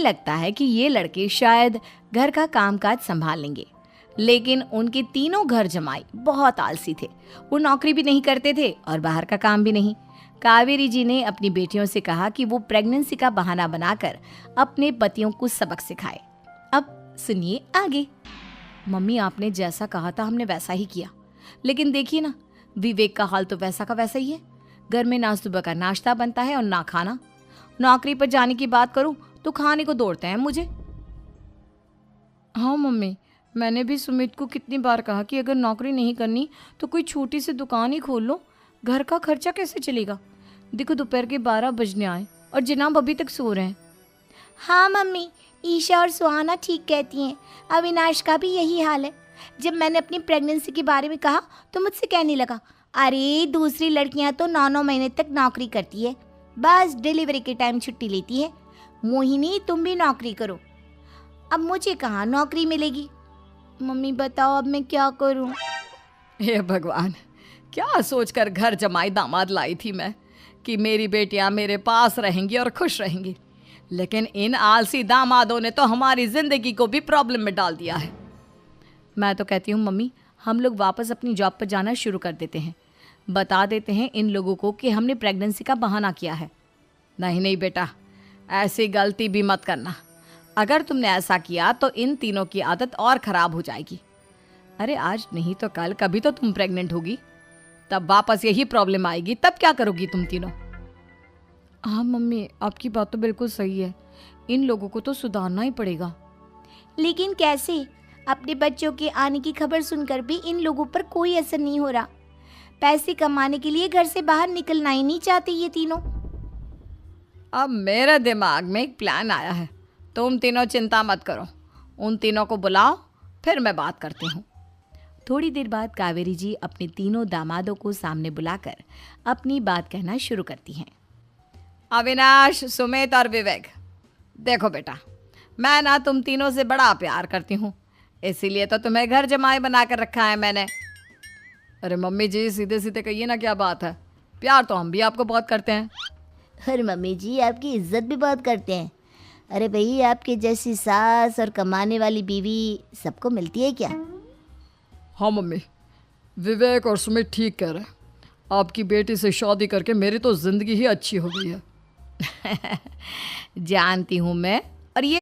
लगता है कि ये लड़के शायद घर का कामकाज संभाल लेंगे, लेकिन उनके तीनों घर जमाई बहुत आलसी थे। वो नौकरी भी नहीं करते थे और बाहर का काम भी नहीं। कावेरी जी ने अपनी बेटियों से कहा कि वो प्रेगनेंसी का बहाना बनाकर अपने पतियों को सबक सिखाए। अब सुनिए आगे। मम्मी, आपने जैसा कहा था हमने वैसा ही किया, लेकिन देखिए ना, विवेक का हाल तो वैसा का वैसा ही है। घर में ना सुबह का नाश्ता बनता है और ना खाना। नौकरी पर जाने की बात करूं तो खाने को दौड़ते हैं मुझे। हाँ मम्मी, मैंने भी सुमित को कितनी बार कहा कि अगर नौकरी नहीं करनी तो कोई छोटी सी दुकान ही खोल लो। घर का खर्चा कैसे चलेगा? देखो दोपहर के 12 बजने आए और जनाब अभी तक सो रहे हैं। हाँ मम्मी, ईशा और सुहाना ठीक कहती हैं। अविनाश का भी यही हाल है। जब मैंने अपनी प्रेगनेंसी के बारे में कहा तो मुझसे कहने लगा, अरे दूसरी लड़कियां तो 9-9 महीने तक नौकरी करती है, बस डिलीवरी के टाइम छुट्टी लेती है। मोहिनी, तुम भी नौकरी करो। अब मुझे कहाँ नौकरी मिलेगी? मम्मी बताओ अब मैं क्या करूँ? हे भगवान, क्या सोचकर घर जमाई दामाद लाई थी मैं कि मेरी बेटियां मेरे पास रहेंगी और खुश रहेंगी, लेकिन इन आलसी दामादों ने तो हमारी जिंदगी को भी प्रॉब्लम में डाल दिया है। मैं तो कहती हूँ मम्मी, हम लोग वापस अपनी जॉब पर जाना शुरू कर देते हैं। बता देते हैं इन लोगों को कि हमने प्रेगनेंसी का बहाना किया है। नहीं नहीं बेटा, ऐसी गलती भी मत करना। अगर तुमने ऐसा किया तो इन तीनों की आदत और ख़राब हो जाएगी। अरे आज नहीं तो कल कभी तो तुम प्रेग्नेंट होगी, तब वापस यही प्रॉब्लम आएगी। तब क्या करोगी तुम तीनों? हाँ मम्मी, आपकी बात तो बिल्कुल सही है। इन लोगों को तो सुधारना ही पड़ेगा। लेकिन कैसे? अपने बच्चों के आने की खबर सुनकर भी इन लोगों पर कोई असर नहीं हो रहा। पैसे कमाने के लिए घर से बाहर निकलना ही नहीं चाहते ये तीनों। अब मेरे दिमाग में एक प्लान आया है। तुम तीनों चिंता मत करो, उन तीनों को बुलाओ, फिर मैं बात करती हूँ। थोड़ी देर बाद कावेरी जी अपने तीनों दामादों को सामने बुलाकर अपनी बात कहना शुरू करती हैं। अविनाश, सुमित और विवेक, देखो बेटा, मैं ना तुम तीनों से बड़ा प्यार करती हूँ, इसीलिए तो तुम्हें घर जमाई बना कर रखा है मैंने। अरे मम्मी जी, सीधे सीधे कहिए ना, क्या बात है? प्यार तो हम भी आपको बहुत करते हैं। अरे मम्मी जी, आपकी इज्जत भी बहुत करते हैं। अरे भाई, आपके जैसी सास और कमाने वाली बीवी सबको मिलती है क्या? हाँ मम्मी, विवेक और सुमित ठीक कह रहे हैं। आपकी बेटी से शादी करके मेरी तो ज़िंदगी ही अच्छी हो गई है। जानती हूँ मैं, और ये